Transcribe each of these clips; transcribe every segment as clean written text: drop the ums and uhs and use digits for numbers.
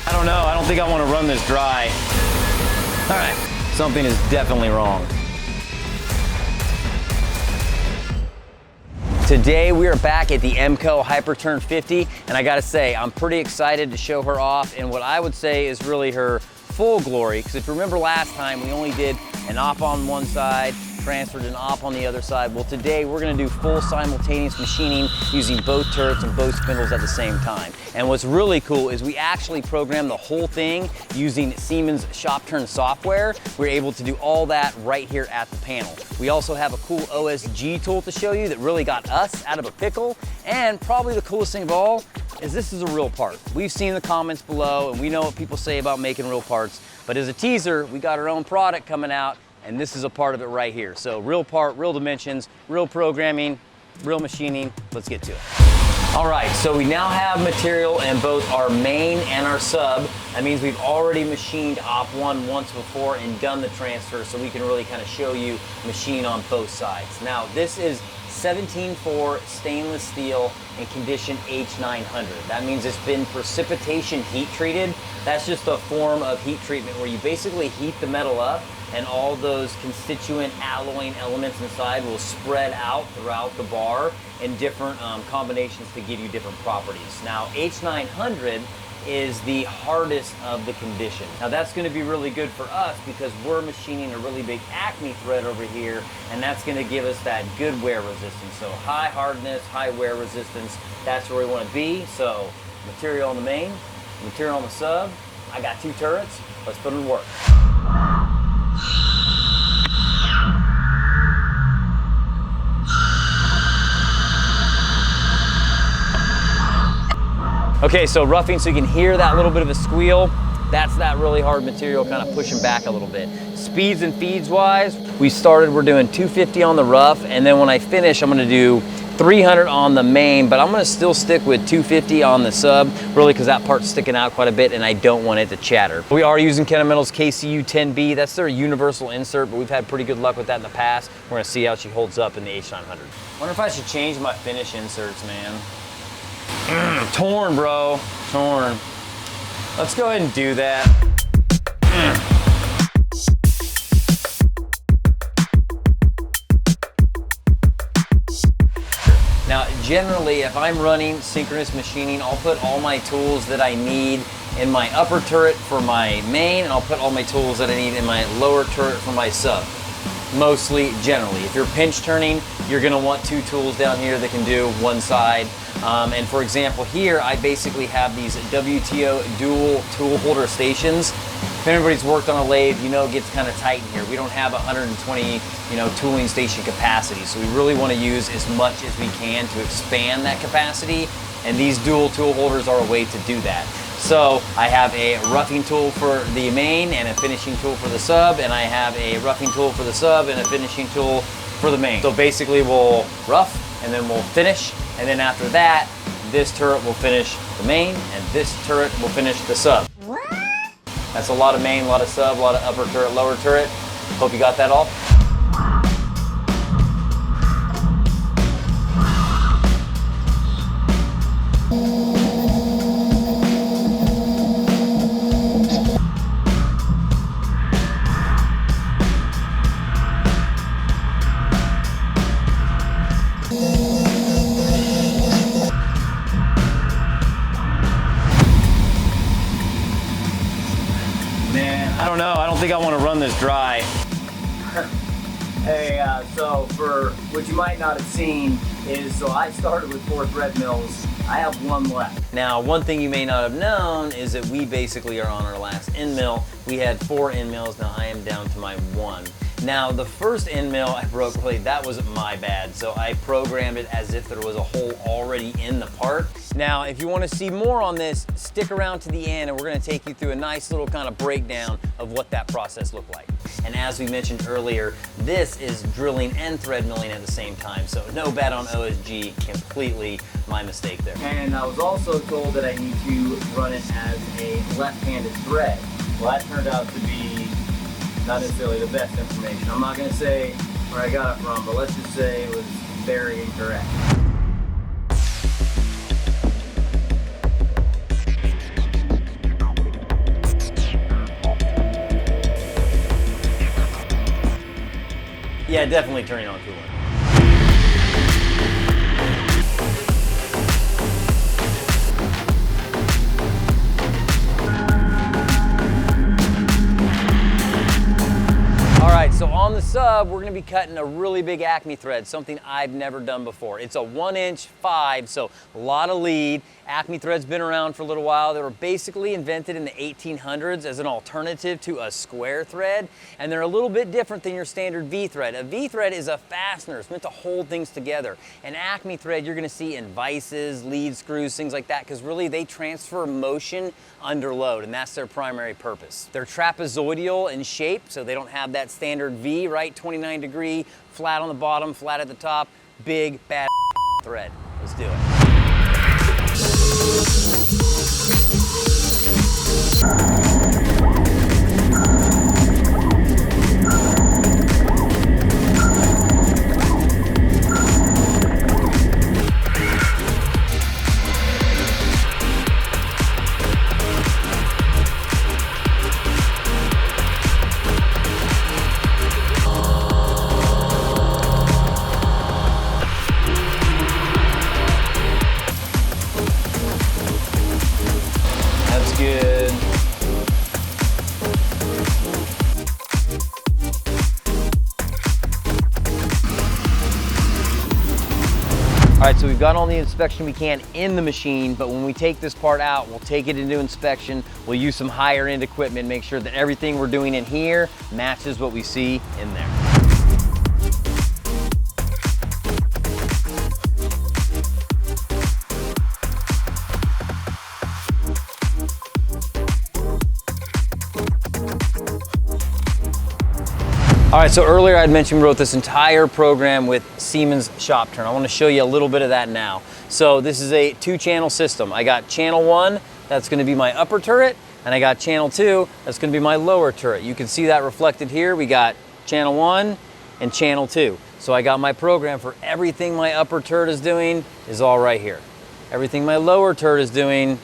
I don't know, I don't think I want to run this dry. All right, something is definitely wrong. Today we are back at the EMCO Hyperturn 50, and I gotta say, I'm pretty excited to show her off in what I would say is really her full glory, because if you remember last time, we only did an op on one side, transferred an op on the other side. Well, today we're gonna do full simultaneous machining using both turrets and both spindles at the same time. And what's really cool is we actually programmed the whole thing using Siemens shop turn software. We're able to do all that right here at the panel. We also have a cool OSG tool to show you that really got us out of a pickle. And probably the coolest thing of all is this is a real part. We've seen the comments below and we know what people say about making real parts, but as a teaser, we got our own product coming out, and this is a part of it right here. So real part, real dimensions, real programming, real machining. Let's get to it. All right, so we now have material in both our main and our sub. That means we've already machined op one once before and done the transfer, so we can really kind of show you machine on both sides. Now, this is 17.4 stainless steel in condition H900. That means it's been precipitation heat treated. That's just a form of heat treatment where you basically heat the metal up and all those constituent alloying elements inside will spread out throughout the bar in different combinations to give you different properties. Now, H900 is the hardest of the condition. Now, that's gonna be really good for us because we're machining a really big Acme thread over here, and that's gonna give us that good wear resistance. So high hardness, high wear resistance, that's where we wanna be. So material on the main, material on the sub. I got two turrets, let's put them to work. Okay, so roughing, so you can hear that little bit of a squeal. That's that really hard material kind of pushing back a little bit. Speeds and feeds wise, we're doing 250 on the rough, and then when I finish, I'm gonna do 300 on the main, but I'm gonna still stick with 250 on the sub, really because that part's sticking out quite a bit and I don't want it to chatter. We are using Kennametal's KCU 10B. That's their universal insert, but we've had pretty good luck with that in the past. We're gonna see how she holds up in the H900. Wonder if I should change my finish inserts, man. Torn, bro, torn. Let's go ahead and do that. Now, generally, if I'm running synchronous machining, I'll put all my tools that I need in my upper turret for my main, and I'll put all my tools that I need in my lower turret for my sub. Mostly, generally. If you're pinch turning, you're gonna want two tools down here that can do one side. And for example, here, I basically have these WTO dual tool holder stations. If anybody's worked on a lathe, you know it gets kind of tight in here. We don't have 120, tooling station capacity. So we really want to use as much as we can to expand that capacity. And these dual tool holders are a way to do that. So I have a roughing tool for the main and a finishing tool for the sub, and I have a roughing tool for the sub and a finishing tool for the main. So basically we'll rough and then we'll finish, and then after that, this turret will finish the main and this turret will finish the sub. What? That's a lot of main, a lot of sub, a lot of upper turret, lower turret. Hope you got that all. I don't know, I don't think I want to run this dry. Hey, so for what you might not have seen is, so I started with 4 thread mills. I have 1 left. Now, one thing you may not have known is that we basically are on our last end mill. We had 4 end mills, now I am down to my 1. Now, the first end mill I broke, really, that was my bad. So I programmed it as if there was a hole already in the part. Now, if you want to see more on this, stick around to the end and we're going to take you through a nice little kind of breakdown of what that process looked like. And as we mentioned earlier, this is drilling and thread milling at the same time. So no bad on OSG, completely my mistake there. And I was also told that I need to run it as a left-handed thread. Well, that turned out to be not necessarily the best information. I'm not going to say where I got it from, but let's just say it was very incorrect. Yeah, definitely turning on coolant. All right, so on the sub, we're gonna be cutting a really big Acme thread, something I've never done before. It's a 1" 5, so a lot of lead. Acme thread's been around for a little while. They were basically invented in the 1800s as an alternative to a square thread, and they're a little bit different than your standard V thread. A V thread is a fastener. It's meant to hold things together. An Acme thread you're gonna see in vices, lead screws, things like that, because really they transfer motion under load, and that's their primary purpose. They're trapezoidal in shape, so they don't have that standard V, right? 29-degree, flat on the bottom, flat at the top, big, bad thread. Let's do it. Good. All right, so we've got all the inspection we can in the machine, but when we take this part out, we'll take it into inspection. We'll use some higher end equipment, make sure that everything we're doing in here matches what we see in there. All right, so earlier I'd mentioned we wrote this entire program with Siemens shop turn. I want to show you a little bit of that now. So this is a 2-channel system. I got channel 1, that's going to be my upper turret, and I got channel 2, that's going to be my lower turret. You can see that reflected here. We got channel 1 and channel 2. So I got my program for everything my upper turret is doing is all right here. Everything my lower turret is doing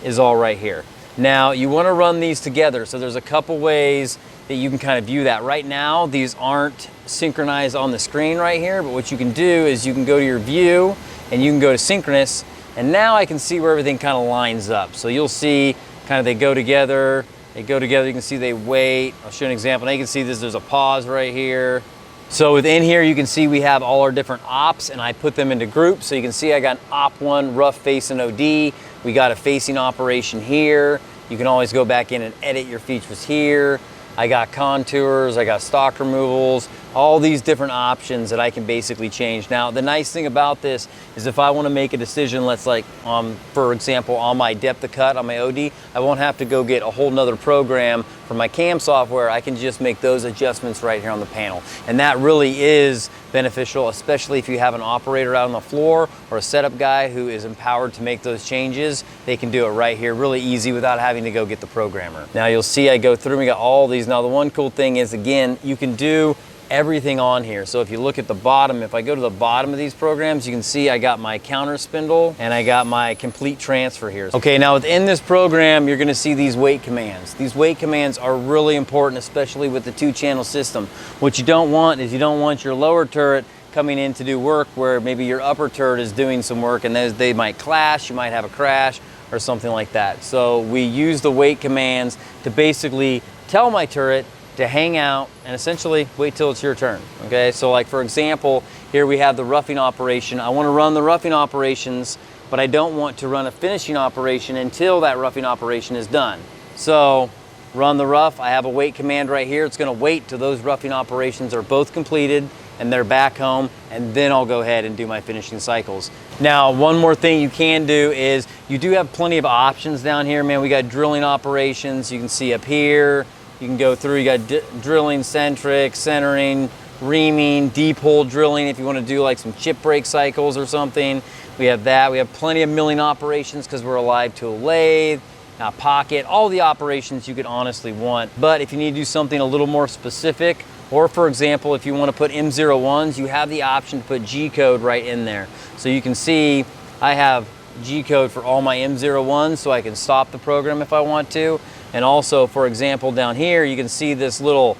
is all right here. Now you want to run these together, so there's a couple ways that you can kind of view that. Right now, these aren't synchronized on the screen right here, but what you can do is you can go to your view and you can go to synchronous, and now I can see where everything kind of lines up. So you'll see kind of they go together, you can see they wait. I'll show you an example. Now you can see there's a pause right here. So within here, you can see we have all our different ops, and I put them into groups. So you can see I got an op 1 rough face and OD. We got a facing operation here. You can always go back in and edit your features here. I got contours, I got stock removals, all these different options that I can basically change. Now, the nice thing about this is if I want to make a decision, let's like, for example, on my depth of cut, on my OD, I won't have to go get a whole nother program for my CAM software. I can just make those adjustments right here on the panel. And that really is beneficial, especially if you have an operator out on the floor or a setup guy who is empowered to make those changes. They can do it right here, really easy without having to go get the programmer. Now you'll see I go through, we got all these. Now the one cool thing is, again, you can do everything on here. So if you look at the bottom, if I go to the bottom of these programs, you can see I got my counter spindle and I got my complete transfer here. Okay, now within this program, you're gonna see these weight commands. These weight commands are really important, especially with the 2-channel system. What you don't want is you don't want your lower turret coming in to do work where maybe your upper turret is doing some work and they might clash, you might have a crash or something like that. So we use the weight commands to basically tell my turret to hang out and essentially wait till it's your turn. Okay, so like for example, here we have the roughing operation. I want to run the roughing operations, but I don't want to run a finishing operation until that roughing operation is done. So run the rough, I have a wait command right here. It's going to wait till those roughing operations are both completed and they're back home, and then I'll go ahead and do my finishing cycles. Now, one more thing you can do is you do have plenty of options down here, man. We got drilling operations, you can see up here. You can go through, you got drilling, centric, centering, reaming, deep hole drilling if you want to do like some chip break cycles or something. We have that. We have plenty of milling operations because we're alive to a lathe, pocket, all the operations you could honestly want. But if you need to do something a little more specific, or for example, if you want to put M01s, you have the option to put G code right in there. So you can see I have G code for all my M01s, so I can stop the program if I want to. And also, for example, down here, you can see this little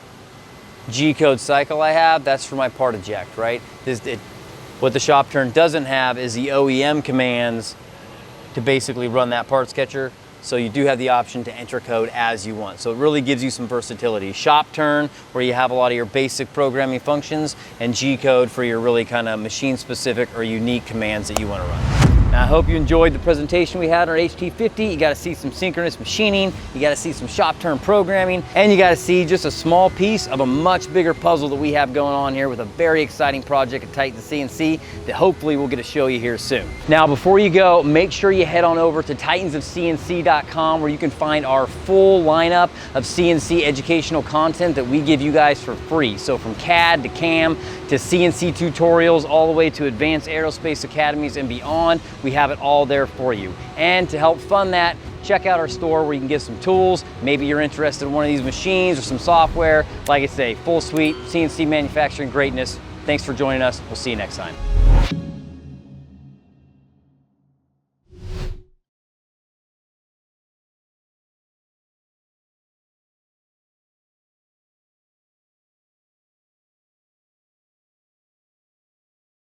G-code cycle I have, that's for my part eject, right? What the shop turn doesn't have is the OEM commands to basically run that parts catcher. So you do have the option to enter code as you want. So it really gives you some versatility. Shop turn, where you have a lot of your basic programming functions, and G-code for your really kind of machine specific or unique commands that you want to run. Now, I hope you enjoyed the presentation we had on our HT50. You got to see some synchronous machining, you got to see some shop turn programming, and you got to see just a small piece of a much bigger puzzle that we have going on here with a very exciting project at Titan CNC that hopefully we'll get to show you here soon. Now, before you go, make sure you head on over to titansofcnc.com, where you can find our full lineup of CNC educational content that we give you guys for free. So from CAD to CAM to CNC tutorials, all the way to advanced aerospace academies and beyond, we have it all there for you. And to help fund that, check out our store where you can get some tools. Maybe you're interested in one of these machines or some software. Like I say, full suite, CNC manufacturing greatness. Thanks for joining us. We'll see you next time.